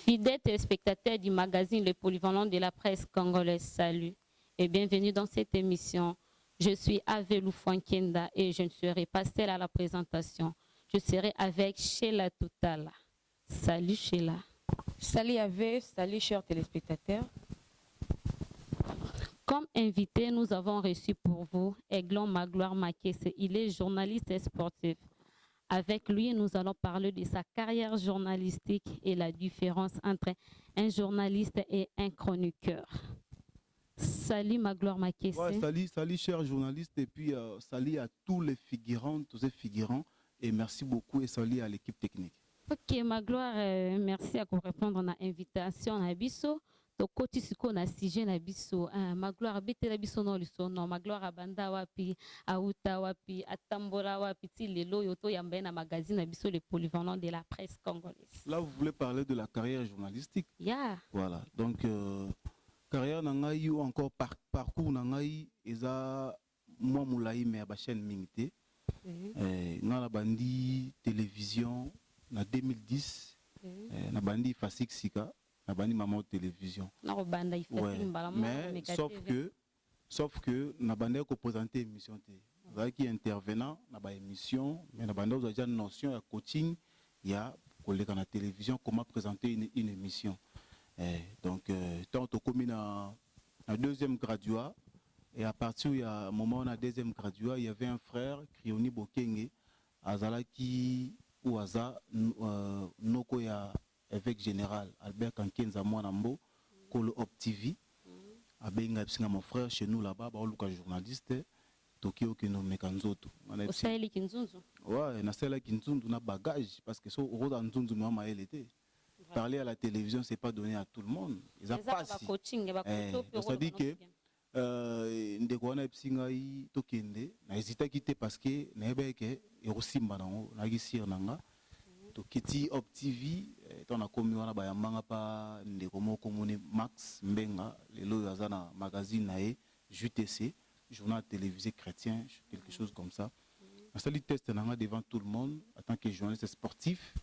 Fidèles téléspectateurs du magazine Le Polyvalent de la presse congolaise, salut et bienvenue dans cette émission. Je suis Avelou Fouankenda et je ne serai pas seule à la présentation. Je serai avec Sheila Toutala. Salut Sheila. Salut Ave, salut chers téléspectateurs. Comme invité, nous avons reçu pour vous Aiglon Magloire Makese. Il est journaliste et sportif. Avec lui, nous allons parler de sa carrière journalistique et la différence entre un journaliste et un chroniqueur. Salut Magloire Makese. Ouais, salut chers journalistes et puis salut à tous les figurants, tous les figurants et merci beaucoup et salut à l'équipe technique. Ok Magloire, merci à répondre à l'invitation à Bisso. To koti siko na sujet na biso Magloire bete la biso no liso no Magloire abanda wapi auta wapi atambola wapi ti lelo yoto yamba na magazine na biso Le Polyvalent de la presse congolaise. Là vous voulez parler de la carrière journalistique. Yeah. Voilà. Donc carrière nangai ou encore parcours nangai eza moi moulai mais à chaîne mingité. Na la bandi télévision na 2010 na bandi Fasik Sika. Nabani maman télévision. Ouais. Mais sauf que nabandi ko présenter émission té. Qui intervenant na ba émission mais nabandi vous déjà notion ya coaching ya collègue na télévision comment présenter une émission. Donc tant au commis na deuxième graduat et à partir il y a moment na deuxième graduat il y avait un frère Krioni Bokenge azala qui ou aza noko ya évêque général Albert Kankenza Mwanambo, Kolo Op TV. Abenga psinga mon frère chez nous là-bas, ba oluka journaliste Tokyo Keno Mekanzoto. Au Sahel Kinzunzu. Ouais, na Sahel Kinzunzu na bagage parce que so roda Nzunzu mama elle était. Parler à la télévision c'est pas donné à tout le monde. Ils a pas coaching ba ça dit que ndeko wana psinga yi tokende na hésita quitter parce que na ebeke erosimba nango na gisir nanga. Kiti Op TV ton a commis wana bayambanga pa ndeko moko moni Max Mbenga lelo yazana magazine nae JTC journal télévisé chrétien quelque chose comme ça. On sali test nanga devant tout le monde en tant que journaliste sportif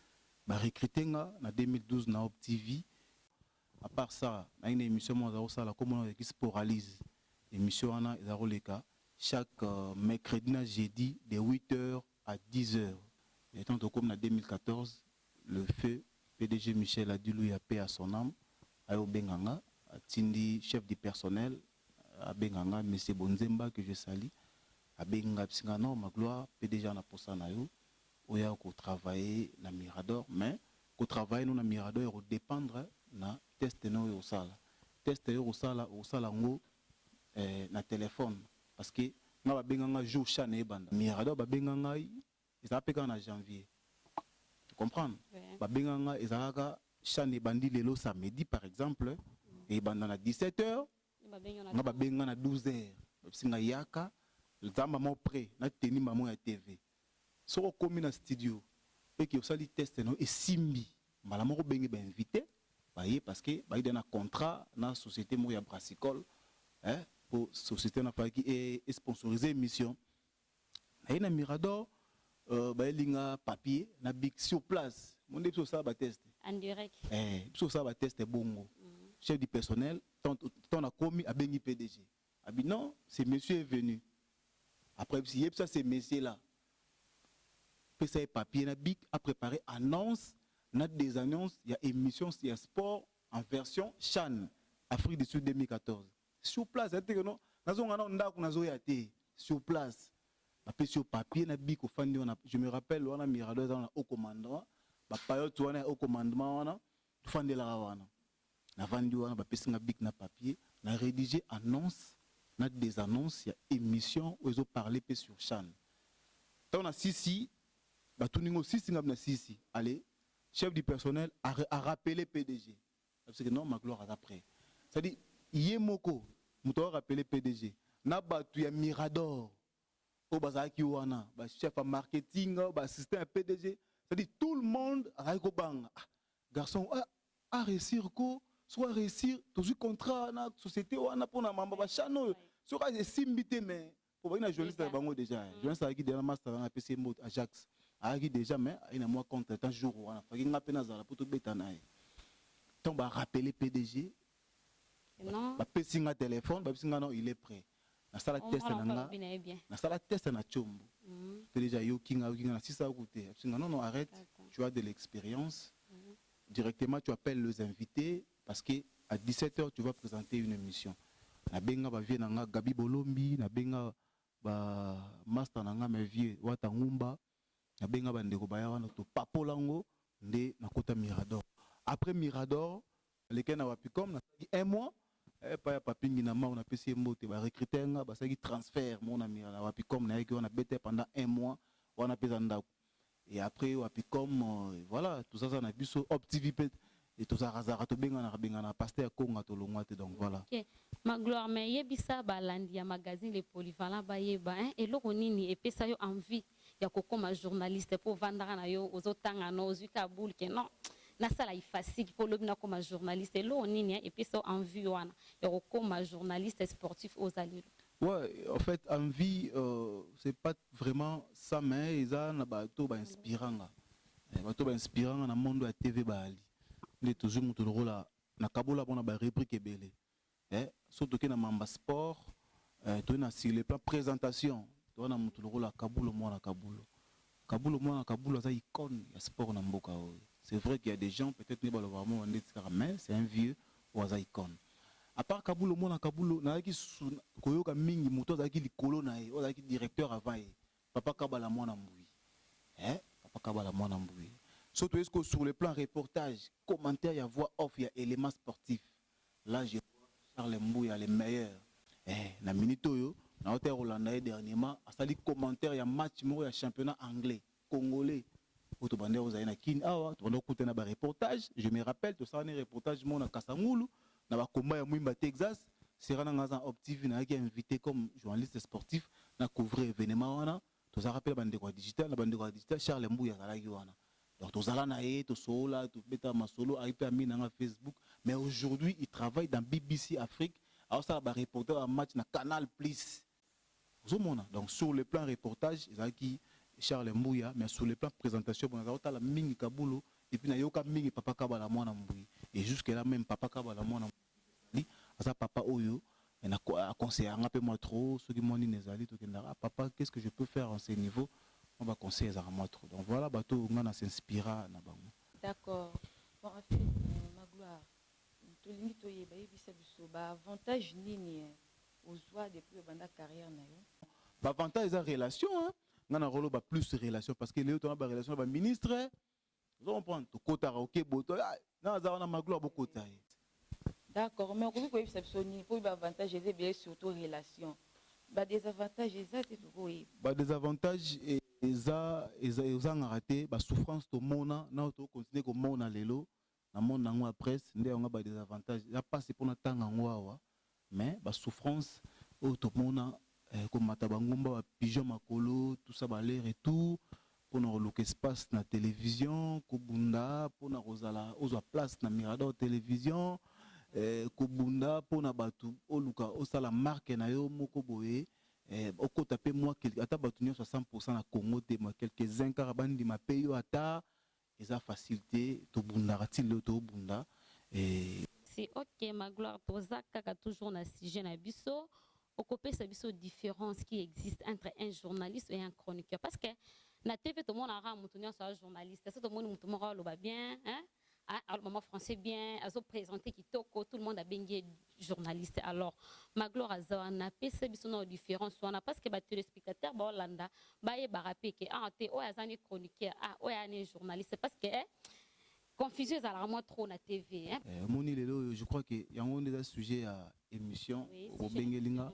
ba recruter nga na 2012 na Op TV. À part ça, na une émission moi za ça la comment qui sporalise émission wana ezaroleka chaque mercredi na jeudi de 8h à 10h. Et tant comme en 2014, le feu PDG Michel a dit lui à paix à son âme, à Benganga, à Tindi, chef du personnel, à Benganga, M. Bonzemba que je salue, à Benga Psingano, ma gloire, PDG en aposa na yo, où il y a travailler na Mirador, mais qu'on travaille nous na Mirador, il dépendre na test no au sala. Test au sala ngo na téléphone, parce que na Benganga jour chane banda. Mirador ba Benganga ils appellent en janvier. Tu comprends? Babenganga ezalaka chane bandi lelo samedi par exemple et bandana 17h. Nga babengana 12h. Singa yaka zamba mo prêt na teni maman ya TV. Soko komi na studio et que osali test no et simbi mala moko benge ba invité baye parce que baye na contrat na société mo ya brassicole pour société na fa qui est sponsorisé émission. Na Mirador baelinga papier na big sur place mon dépôt ça ba test en direct sur ça ba test bongo chef du personnel ton a commis a bengi PDG abi non c'est monsieur est venu après si ça c'est monsieur là puis ça papier na big a préparé annonce na des annonces il y a émission il y a sport en version Chan Afrique du Sud 2014 sur place c'est-à-dire non nazonga na ndako nazo ya té sur place. Après sur papier na biko fandi on a je me rappelle on a Mirador dans au commandement ba payot on a au commandement on a fandi la wana na fandi on a ba pesinga bik na papier na rédiger annonce na des annonces il y a émission où ils ont parlé pe sur Chan on a sisi ba tuningo sisi ngam na sisi allez chef du personnel a rappelé PDG parce que non ma gloire après ça dit yemoko muto rappeler PDG na batu ya Mirador au bazaki wana ba chef à marketing ba assistant à PDG ça dit tout le monde a bang garçon a réussir ko soit réussir toujours contrat na société wana pour na mamba ba chano soit simbité mais pour une journaliste bango déjà journaliste qui déjà master na PC mode Ajax a qui déjà mais il a moi contre un jour wana fa ki ngapena zala pour tout betana Tant va rappeler PDG. Non. Ba pesinga téléphone, ba pesinga non, il est prêt. Na sala test nanga. Na sala test na chombo. Déjà yo kinga na sisa goûter. Non non, arrête. Tu as de l'expérience. Directement tu appelles les invités parce que à 17h tu vas présenter une émission. Na benga ba vie nanga Gabi Bolombi, na benga ba master nanga me vie Watangumba, na benga ba ndeko ba wana to papolango nde na kota Mirador. Après Mirador, lesquels na wapicom na un mois pas papingi na ma on a payé mbote ba recruter nga ba saki transfert mon ami na wapicom na yaki on a bêté pendant un mois on a payé ndako. Et après wapicom voilà tout ça ça na biso optivité et tout ça razara to benga na pasteur konga to longwate donc voilà. OK. Ma gloire mais yebisa balandi ya magazine les polyvalents ba yeba hein et loko nini et pesa yo envie ya kokoma journaliste pour vendre na yo ozotanga no ozuka boule que non. Na sala ifasiki pour lobina comme journaliste et lo nini et puis ça envie wana ya kokoma journaliste sportif aux allures. Ouais, en fait envie c'est pas vraiment ça mais ils a na bato ba inspiranga. Bato ba inspiranga na monde ya TV bali. Les toujours mutu rola na kabola bona ba rubrique belé. Surtout que na mamba sport to na sur le plan présentation to na mutu rola kabulo mwana kabulo. Kabulo mwana kabulo za icône ya sport na mboka oyo. C'est vrai qu'il y a des gens, peut-être n'est pas le vraiment mais c'est un vieux ou un icône. À part Kabulo, mon Kabulo, n'a qui koyoka mingi moto zaki likolo na e, o zaki directeur avant e. Papa Kabala mwana mboui. Papa Kabala mwana mboui. Surtout est-ce que sur le plan reportage, commentaire, il y a voix off, il y a éléments sportifs. Là, je vois Charles Mbouy, il y a les meilleurs. Na minito yo, na hôtel Hollandais dernièrement, à sali commentaire, il y a match, il y a championnat anglais, congolais. Je me rappelle tout ça, un reportage mon à Kasamulu, dans le combat à Mwimba Texas, c'est un Optiv qui invité comme journaliste sportif à couvrir l'événement. Tout ça rappelle la bande digital, Charles Mbouya Zalagiwana. Donc tout ça là, tout ça tout bêta masolo, arrivé à Mina Facebook. Mais aujourd'hui, il travaille dans BBC Afrique. Alors ça, il reporter un match dans Canal Plus. Donc sur le plan reportage, il y a qui Charles Mbouya, mais sur le plan présentation, on a la mingi kabulo et puis na yoka mingi papa kabala mwana mbouyi et jusque là même papa kabala mwana mbouyi asa papa oyo et na conseiller un peu moi trop ceux qui m'ont dit nezali to kendara papa qu'est-ce que je peux faire en ce niveau on va conseiller à moi trop donc voilà bateau on s'inspira na bango. D'accord. Bon en fait ma gloire to lingi to yeba yebisa biso ba avantage nini aux joies depuis banda carrière na yo. Ba avantage za relation hein. On a un plus de relations parce que les autres ont des relations avec le ministre. Vous comprenez? D'accord, mais on peut exceptionner pour avantages et surtout relations. Des avantages, des avantages, ils ont raté, la souffrance de mona, na auto continuer comme mona lelo, na monde na presse, ndé on a des avantages. Il a passé pour notre temps mais la souffrance auto mona comme matabangumba pigeon makolo tout ça l'air et tout pour nous look espace na télévision kobunda pour na rozala ozo place na Mirador télévision kobunda pour na batu oluka osala marque na yo moko boye oko taper moi ata batu 60% na Congo te moi quelques-uns karabandi ma payo ata eza facilité to bunda ratile to bunda et c'est OK ma gloire tozaka toujours na sujet na biso. Au côté c'est une différence qui existe entre un journaliste et un chroniqueur parce que na TV tout le monde a un journaliste tout le monde le bien hein le moment français bien à se présenter qui toko tout le monde a bien journaliste alors ma gloire a na pesa biso na différence on a parce que ba téléspectateur ba Hollanda ba ye ba rapper que te o azani chroniqueur o ya ne journaliste parce que confusion à la trop na TV hein moni lelo je crois que y a un des sujets à émission au Bengelinga.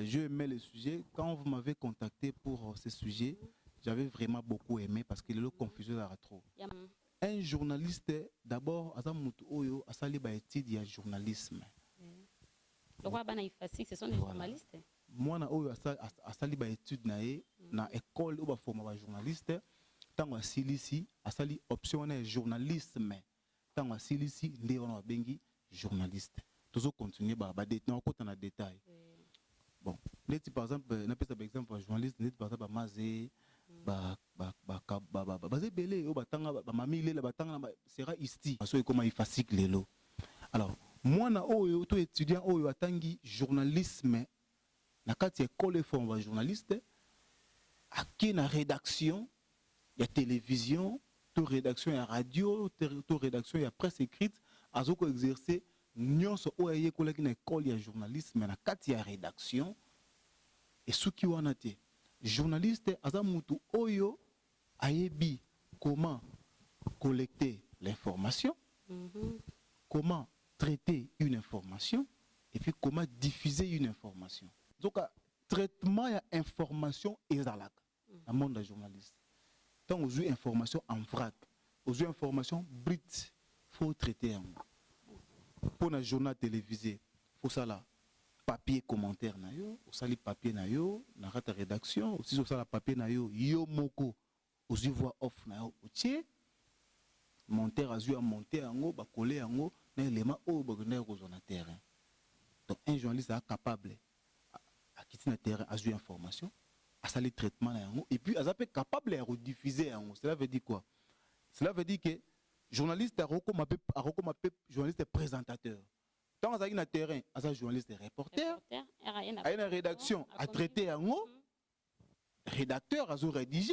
Je aimais le sujet quand vous m'avez contacté pour ce sujet j'avais vraiment beaucoup aimé parce que le confusion à trop un journaliste d'abord azamutu oyo asali ba étude ya journalisme le roi bana ifasi ce sont des journalistes moi na oyo asali ba étude na école ou ba former ba journaliste tango asilisi asali option na journalisme tango asilisi nde on a bengi journaliste toujours continuer ba détenir côté na détail bon par exemple n'a pas exemple journaliste par exemple Mazé sera ici comme fascicule lelo. Alors moi na oyo to étudiant oyo atangi journalisme na kati école forme journaliste aki na rédaction ya télévision to rédaction ya radio to rédaction ya presse écrite azoko exercer nyonso oyo yekolaki na école ya journalisme na kati ya rédaction et suki wana te journaliste aza mutu oyo ayebi comment collecter l'information, comment traiter une information et puis comment diffuser une information. Donc traitement ya information ezalaka dans le monde des journalistes. Tant aux information en vrac, aux information brute, faut traiter en pour un journal télévisé, faut ça là papier commentaire na yo, ça les papier na yo, na rata rédaction, aussi ça la papier na yo, yo moko, aussi voix off na yo, otier monteur azu a monter en haut, ba coller en haut, na élément au bagner aux zones terrain. Donc un journaliste est capable à quitter le terrain azu information, à ça les traitements en haut, et puis à ça peut capable à rediffuser en haut. Cela veut dire quoi? Cela veut dire que journaliste a recommandé journaliste présentateur. Tant que un terrain, un journaliste reporter, à une rédaction à traiter en haut, rédacteur à rédiger,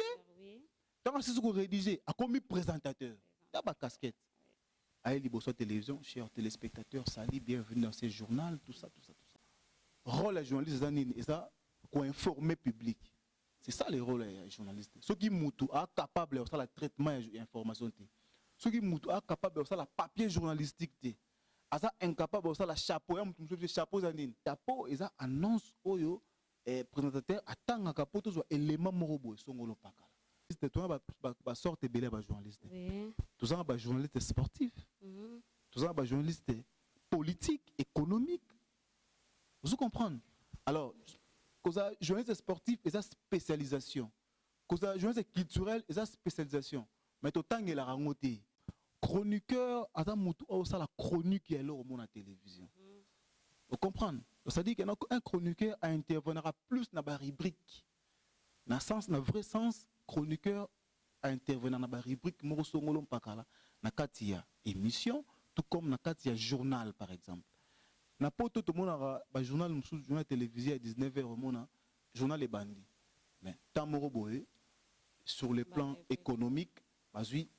tant que c'est rédiger, à commis présentateur, dans ma casquette. À Liboso Télévision, chers téléspectateurs, salut, bienvenue dans ce journal, tout ça. Rôle à journaliste, c'est ça, pour informer le public. C'est ça le rôle des journalistes. Ceux qui sont capables de faire le traitement de l'information, ceux qui sont capables de faire le papier journalistique. Asa incapable de la chapeau, chapeau chapeau et ça annonce oyo présentateur attend capo tous éléments morobo songolo pakala. C'est toi ba sorte belé ba journaliste. Tout ça ba journaliste sportif. Tout ça ba journaliste politique, économique. Vous comprenez? Alors, cause journaliste sportif et sa spécialisation. Cause journaliste culturel et sa spécialisation. Mais tout temps il a rangoté. Chroniqueur, ça la chronique est là au monde à la télévision. Vous comprenez? Ça dit qu'un chroniqueur interviendra plus dans la rubrique. Dans le vrai sens, chroniqueur intervenir dans la rubrique Morosongolo Mpakala, dans la émission, tout comme dans la journal par exemple. Dans tout le monde a journal télévisé à 19h au monde, journal est bandit. Mais tant Moroboé, sur le plan économique,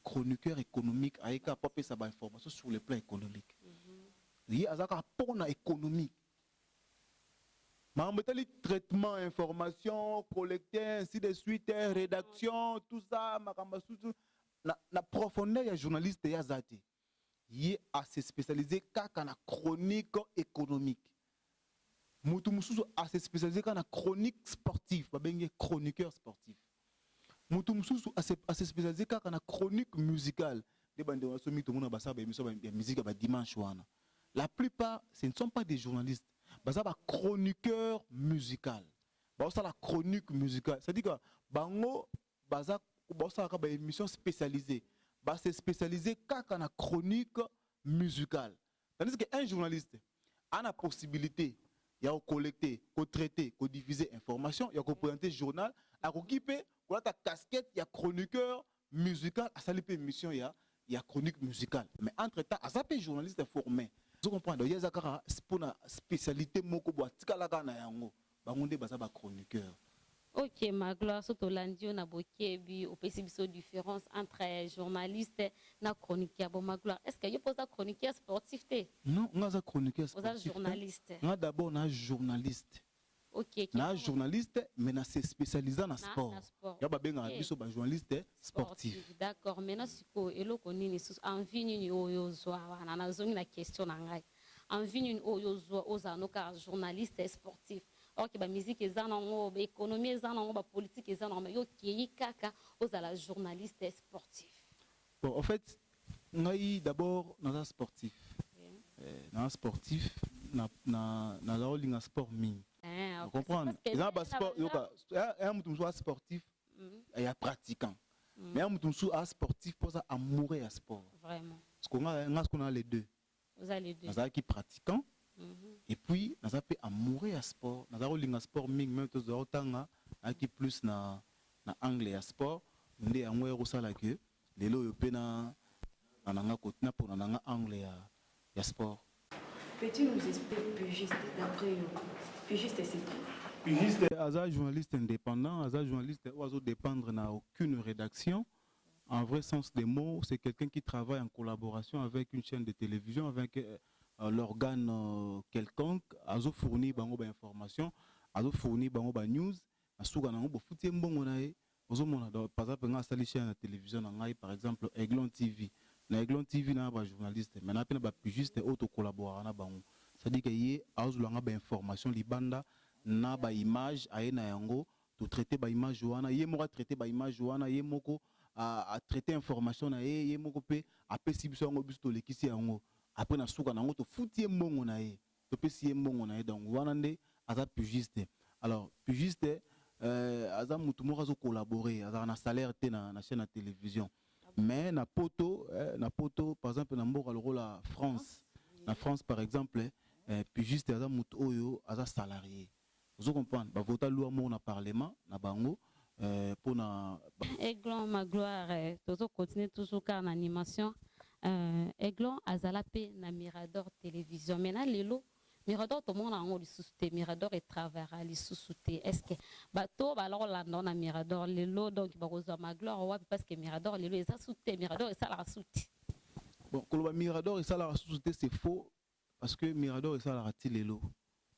chroniqueur économique, avec un papier sa information sur le plan économique. Il y a un point économique. Mais traitement, information, collecter, ainsi de suite, rédaction, tout ça, la profondeur des journalistes est azati. Il est assez spécialisé dans la chronique économique. Moutou Moussou assez spécialisé dans la chronique sportive, chroniqueur sportif. Moutoumsou assez spécialisé car on a chronique musicale. La plupart, ce ne sont pas des journalistes. Ils sont chroniqueurs musicaux. Ils sont la chronique musicale. C'est-à-dire que bango baza une émission spécialisée. C'est spécialisé car on a chronique musicale. Tandis qu'un journaliste a la possibilité de collecter, de traiter, de diffuser l'information, de présenter le journal, à occuper ta casquette, il y a chroniqueur musical, à sa émission, il y a chronique musicale. Mais entre-temps, à sa journaliste formé. Vous comprenez? Il y a une spécialité, chroniqueur. Ok, ma gloire, surtout lundi, on a beaucoup de différence entre journaliste et chroniqueur. Bon, ma gloire, est-ce qu'il y a un chroniqueur sportif? Non, on a un chroniqueur sportif. On a journaliste. On a d'abord un journaliste. Ok. Na journaliste, mais na c'est spécialisé dans le sport. Il y a des journalistes sportifs. D'accord. Maintenant, si vous avez envie de la question, envie de journaliste sportif. Ok, la musique est en l'économie est en la politique est en mais la journaliste sportif. Bon, en fait, d'abord dans un sportif. Dans un sportif, dans un sport mine. Vous comprenez? Il y a un sportif, il y a pratiquant. Mais il y a un sportif pour amoureux à sport. Vraiment. Parce qu'on a les deux. Vous avez les deux. Nous avons qui pratiquant. Et puis, nous avons amoureux à sport. Nous avons un sport, même qui plus na na angle ya sport nde yango ekosala ke lelo oyo mpe na nanga kotina mpona nanga angle ya sport. Peux-tu nous expliquer pigiste d'après vous? Pigiste c'est qui? Pigiste aza journaliste indépendant, aza journaliste oiseau dépendre na aucune rédaction. En vrai sens des mots, c'est quelqu'un qui travaille en collaboration avec une chaîne de télévision, avec l'organe quelconque, azo fournir bango ba information, azo fournir bango ba news, asuka nango bo futie mbongo na ye. Ozo mona par exemple nga sali chaîne de télévision na ngai par exemple Aiglon TV. Na Aiglon TV na ba journaliste, mais na pena ba pigiste auto collaborateur na bango. C'est-à-dire que yé azo langa ba information libanda na ba image aena yango to traiter ba image wana, yé moko traiter ba image wana, yé moko à traiter information na yé moko pe apesi biso yango biso to lekisi yango. Après na suka nango to futie mbongo na ye. To pesi mbongo na ye donc wana nde aza pigiste. Alors pigiste aza mutu moko azo collaborer, aza na salaire te na chaîne de télévision. Mais na poto par exemple na mboka le la France, na France par exemple pigiste aza mutu oyo aza salarié. Vous comprenez? Ba vota loi mo na parlement na bango pour na Aiglon Magloire toujours continuer toujours car en animation Aiglon azala pe na Mirador télévision. Maintenant lelo Mirador tout le monde a en sous-souté. Mirador est travaillera les sous-souté. Est-ce que bateau alors là non na Mirador lelo donc ba rosa Magloire ouais parce que Mirador lelo est ça sous-souté. Mirador est ça la sous-souté. Bon quand Mirador est ça la sous-souté c'est faux parce que Mirador est ça la rati lelo.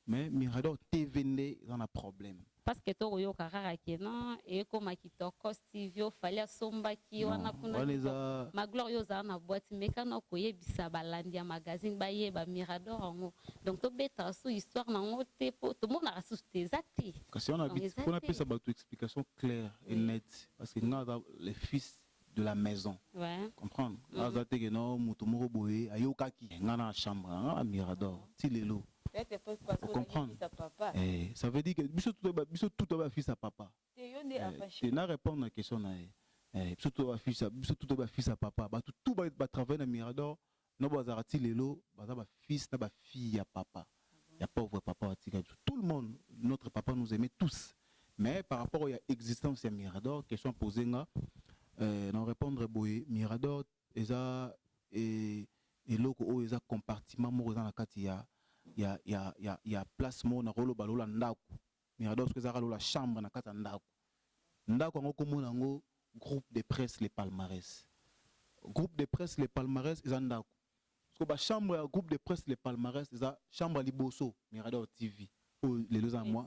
Mais Mirador TV dans un problème. Parce que toi yo karara qui non et comme qui to costivio fallait somba qui wana kuna Magloire yo za na boîte mais quand ko yebisa balandia magazine ba yeba Mirador ngo donc to beta sous histoire na ngote pour tout le monde a sous-souté exact. Parce qu'on a appelle ça une explication claire et nette parce que nous avons les fils de la maison. Ouais. Comprendre? Là que non mutumoro boye ayokaki ngana chambre ngana Mirador ti lelo. Vous comprenez? Ça veut dire que biso tout va fils à papa. C'est na répondre à la question na. Biso tout va fils à papa. Ba tout va travailler dans Mirador. No bazarati lelo, baza ba fils na ba fille à papa. Ya pauvre papa atika. Tout le monde, notre papa nous aimait tous. Mais par rapport à l'existence de Mirador, question posée nga non répondre boye Mirador eza et loko o eza compartiment mo dans la katia. Il y a place mo na rolo balola ndako. Mirador ce que ça la chambre na kata ndako. Ndako ngo komona ngo groupe de presse les palmarès. Groupe de presse les palmarès ils ndako. Parce que ba chambre groupe de presse les palmarès ils chambre liboso Mirador TV. Les deux en mois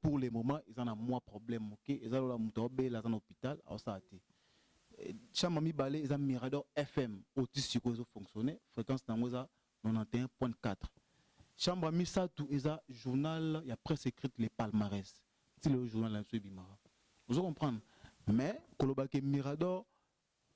pour les moments ils en a moins problème OK ils ont la mutobe là dans l'hôpital à ça été. Chambre mi balé ils ont Mirador FM autis ko fonctionner fréquence na ngoza 91.4. Chambre Misatou eza journal, il y a presse écrite les palmarès. C'est le journal là sur Bimara. Vous comprenez? Mais kolobake Mirador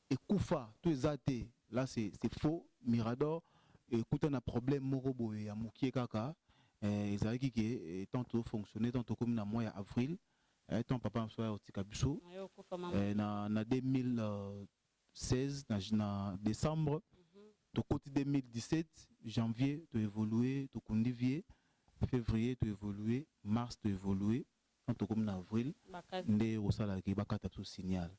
et Koufa tout exaté là c'est faux. Mirador écoute un problème morobo ya mukie kaka ezali ki tantôt fonctionner tantôt comme na mois avril tant papa soit au tikabiso na 2016 na décembre de côté 2017 janvier tu évolué tu condivier février tu évolué mars tu évolué quand tu comme en avril ndé au sala ki bakata tout signal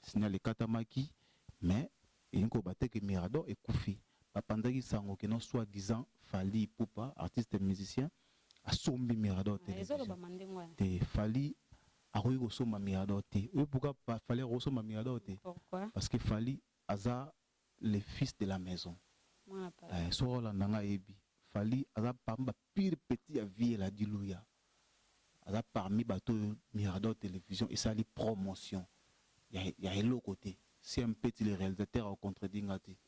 signal katamaki mais il ko baté que Mirador est koufi pendant qu'il sango que non soit disant Fally Ipupa artiste musicien a sombi Mirador télévision te Fally a eu au somba Mirador te pourquoi pas Fally au somba Mirador te parce que Fally aza les fils de la maison. Sur la nanga ebi, Fally aza parmi pire petit à vie la dilouya. Aza parmi bateau Mirador télévision et ça les promotion. Il y a l'autre côté. C'est un petit le réalisateur au contredit ngati.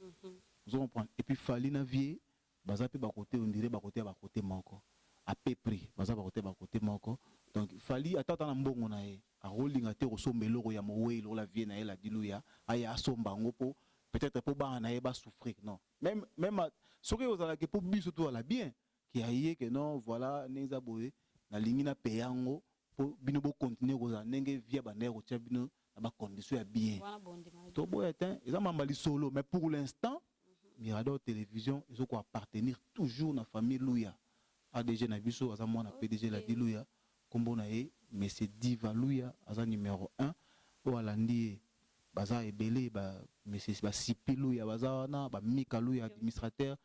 Vous comprenez? Et puis Fally na vie, baza pe ba côté on dirait ba côté manko. À peu près, baza ba côté manko. Donc Fally attend na mbongo na e. A rolling te resombe loro ya mowe lo la vie na e la dilouya. Aya somba ngopo. Peut-être pour ba souffrir non même ce que vous allez pour biso tout la bien qui a que non voilà neza boye na lingi na payango pour bino bo continuer ko za ndenge via ba ndeko tia bino na ba condition ya bien to boye tin ils ont mambali solo mais pour l'instant Mirador télévision ils ont quoi appartenir toujours na famille Louya ADG na biso aza mwana PDG la Dilouya kombo na e mais c'est Divalouya, Aza numéro 1. Ou Alandi, Baza Ebele, mais c'est Sipilouya, Baza, Mikalouya, administrateur,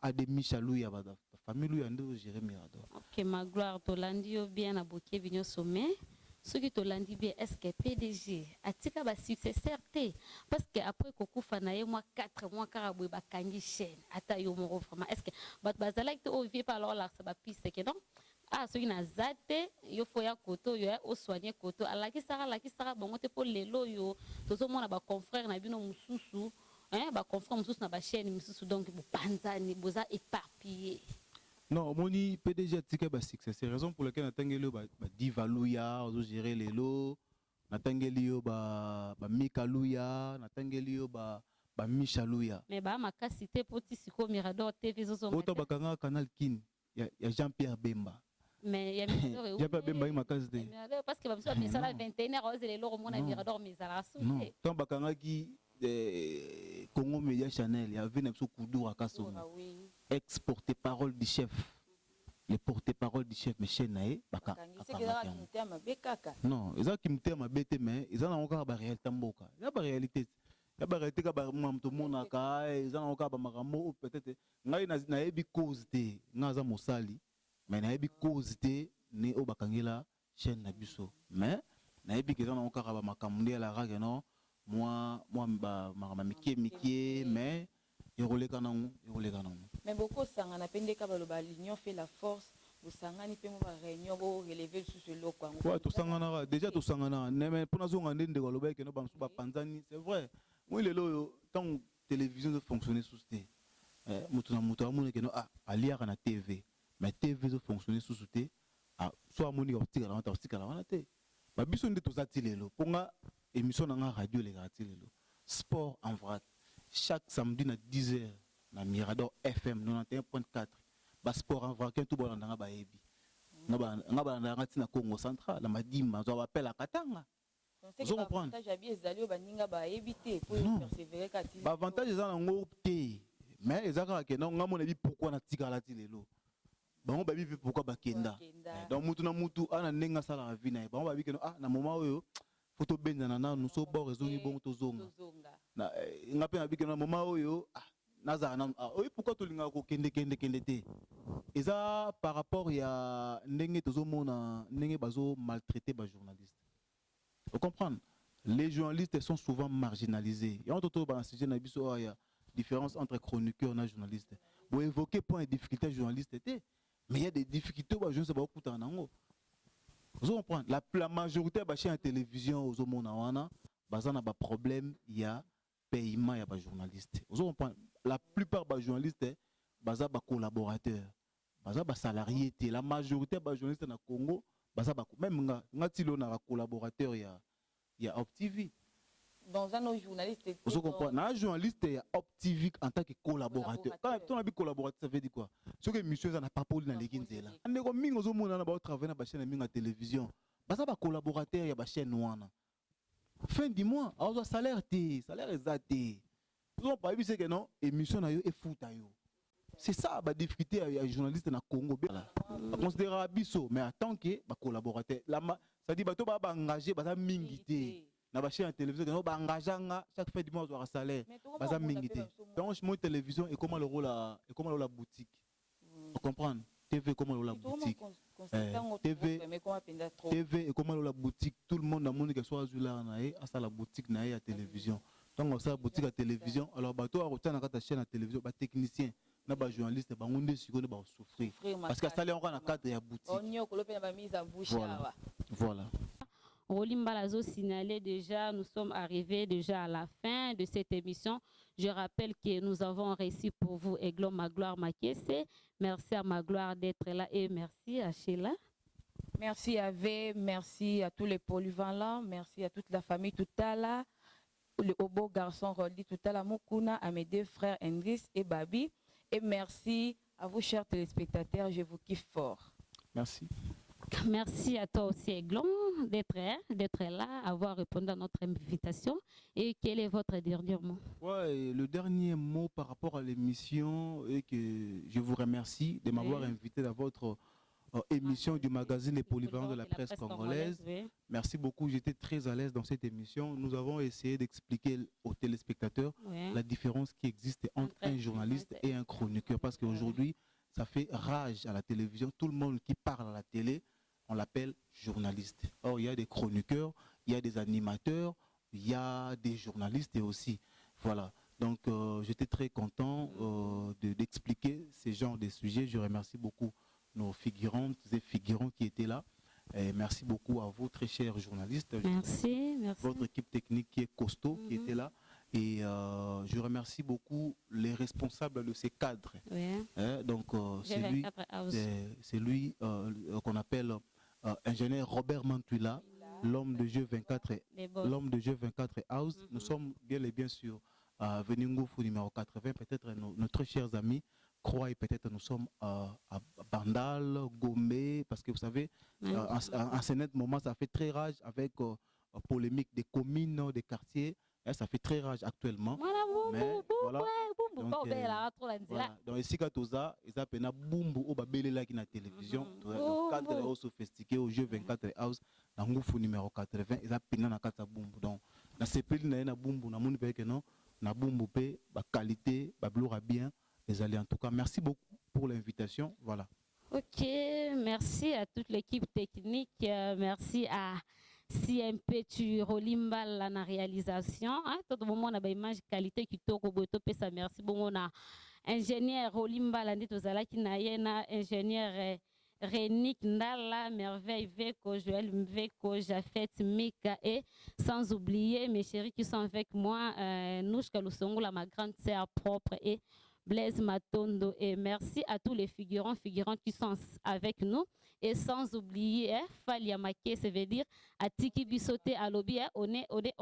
Ademichalouya, famille Louya, Géré Mirador. Ok, ma gloire, Tolandi, bien à Boké, Vignon Sommet. Ce qui Tolandi, bien, est-ce que PDG a tika ba successeur T? Parce que après Koko Fanaye, moi 4 mois, Karaboué, Bakangi chaîne, Ata yo moro vraiment. Est-ce que Bazala est au vieux par là, ça va piste, que non? Ah, ce qui n'a zate, yo foya koto, yo o soigné koto. La qui sera, bon, te pour les lots, yo, tout le monde a ba confrère, na bino mususu, hein, ba confrère mususu na ba chaîne mususu, donc vous panzani, vous a éparpillé. Non, moni PDG a tika ba succès. C'est la raison pour laquelle Natangeli ba Divalouya, on gérer les lots. Natangeli ba Mikalouya, Natangeli ba Michalouya. Mais ba ma cité pour Tisiko Mirador TV zo. Auto bakanga Canal Kin, il y a Jean-Pierre Bemba. Mais il y a Jean-Pierre Bemba il m'a cassé. Parce que ça mais ça la 21h les lots au monde Mirador mais ça la non, tant bakanga qui Congo Media Channel, il y avait un Koudou à Kasson. Ex-porte parole du chef. Les porte-parole du chef, mais chez Naé, Baka. Non, ils ont qui m'ont ma bête, mais ils ont encore la réalité. Il y a la réalité. Il y a la réalité que tout le monde a, ils ont encore ma peut-être. Naé bi cause de Naza Mosali, mais Naé bi cause de né au Bakangela, chaîne Nabiso. Mais Naé bi qu'ils ont encore ma camouné à la rage, non. Moi, ma Mickey, mais il roule canon, il roule canon. Mais beaucoup sang on a pendé kabaloba l'union fait la force. Vous sangani pe mo ba réunion go relever sous ce lot quoi. Ouais, tout sangana déjà tout sangana. Mais pour nous on ndé ngoloba que no ba msuba panzani, c'est vrai. Moi le lo tant télévision de fonctionner sous té. Mutu na mutu amone que no alia na TV. Mais TV de fonctionner sous té. Soit amoni optika na té. Ba biso ndé to zatilelo. Ponga émission na radio les ratilelo. Sport en vrac. Chaque samedi à 10h, na Mirador FM 91.4, bas sport en vrac, tout bon dans baebi. Ngaba na Congo central, la madima, zo appelle à Katanga. Vous comprenez? Avantage est dans le mais les gens qui n'ont pas dit pourquoi na tika la tilelo. Bon babi pourquoi bakenda. Donc mutu na mutu ana nenga sala la vie na. Bon babi que na moment où photo benza na nous so bon raison bon to zonga. Na ngape na biki na moment oyo naza na oyi pourquoi to linga ko kende te eza par rapport ya ndenge tozo mona ndenge bazo maltraiter ba journalistes. Vous comprenez? Les journalistes sont souvent marginalisés. Et on toto ba sujet na biso ya différence entre chroniqueur et journaliste. Vous évoquez point de difficulté journaliste mais il y a des difficultés ba journaliste ba okuta nango. Vous comprenez? La majorité ba chaîne télévision aux mona wana bazana ba problème il y a paiement ya ba journaliste. Vous comprenez? La plupart des journalistes baza ba collaborateurs, baza ba salariés. La majorité des journalistes na Congo baza ba même ngatilo na collaborateur ya OpTV. Dans un autre journaliste. Vous comprenez? Un journaliste ya OpTV en tant que collaborateur. Quand on a dit collaborateur, ça veut dire quoi? Ce que monsieur n'a pas poli dans les guinzela. On est comme mingo zo mona na ba travailler na ba chaîne minga télévision. Baza ba collaborateur ya ba chaîne wana. Fin du mois, alors salaire exacté. Vous n'avez pas vu que non, émission na yo et foot yo. C'est ça la difficulté à journaliste na Congo. Considérer abisso, mais en tant que collaborateur, ça dit bato ba engagé ba mingité. Na ba chaîne télévision ba engaganga chaque fin du mois on salaire. Ba mingité. Donc mon télévision et comment le rôle la boutique. Vous comprenez? TV comment la boutique. TV et comment la boutique, tout le monde a monde que soit là à la boutique na ya télévision. Donc ça boutique à télévision, alors bateau a retenu la chaîne à télévision, ba technicien, na ba journaliste ba ngonde siko ba souffrir parce que ça les on a cadre ya boutique. Voilà. Rolim signalé déjà, nous sommes arrivés déjà à la fin de cette émission. Je rappelle que nous avons réussi pour vous Aiglon Magloire Makese. Merci à Magloire d'être là et merci à Sheila. Merci à V, merci à tous les polyvalents là, merci à toute la famille tout à l'heure, au beau garçon Roldi tout à l'heure, Mukuna, à mes deux frères Hendris et Babi. Et merci à vous chers téléspectateurs, je vous kiffe fort. Merci. Merci à toi aussi, Aiglon, d'être là, avoir répondu à notre invitation. Et quel est votre dernier mot? Ouais, le dernier mot par rapport à l'émission est que je vous remercie de m'avoir invité dans votre émission du magazine Les Polyvalents de la presse congolaise. Oui. Merci beaucoup, j'étais très à l'aise dans cette émission. Nous avons essayé d'expliquer aux téléspectateurs la différence qui existe entre un journaliste et un chroniqueur. Parce qu'aujourd'hui, ça fait rage à la télévision. Tout le monde qui parle à la télé, on l'appelle journaliste. Or, il y a des chroniqueurs, il y a des animateurs, il y a des journalistes aussi. Voilà. Donc, j'étais très content d'expliquer ces genres de sujets. Je remercie beaucoup nos figurantes et figurants qui étaient là. Et merci beaucoup à vous, très chers journalistes. Merci, merci. Votre équipe technique qui est costaud, qui était là. Et je remercie beaucoup les responsables de ces cadres. Oui. Donc, c'est lui qu'on appelle ingénieur Robert Mantuila, l'homme de jeu 24 House. Nous sommes bien et bien sûr à Veningoufou numéro 80. Peut-être nos très chers amis croient peut-être nous sommes à Bandal, Gomé, parce que vous savez, en ce moment, ça fait très rage avec polémique des communes, des quartiers. Ça fait très rage actuellement. Donc ici quand toza ils appellent bumbu au babélela qui na télévision cadre sophistiqué au jeu 24 house na ngufu numéro 80 ils appellent na kata bumbu donc na sepeli na bumbu na moni pe que non na bumbu pe ba qualité ba bloura bien les alliés. En tout cas merci beaucoup pour l'invitation. Voilà. Ok, merci à toute l'équipe technique, merci à CMP tu Rolimba la réalisation. Tout le monde a une image qualité qui toque au boto pesa. Merci beaucoup on a ingénieur Rolimba la ndito zalaki na yena ingénieur Renik Ndala Merveille Veko Joël Mveko Jafet Mika et sans oublier mes chéris qui sont avec moi Nouchka Lusongola ma grande sœur propre et Blaise Matondo. Et merci à tous les figurants qui sont avec nous. Et sans oublier, Falia Maké, ça veut dire à Tiki Bissoté à Lobby, on est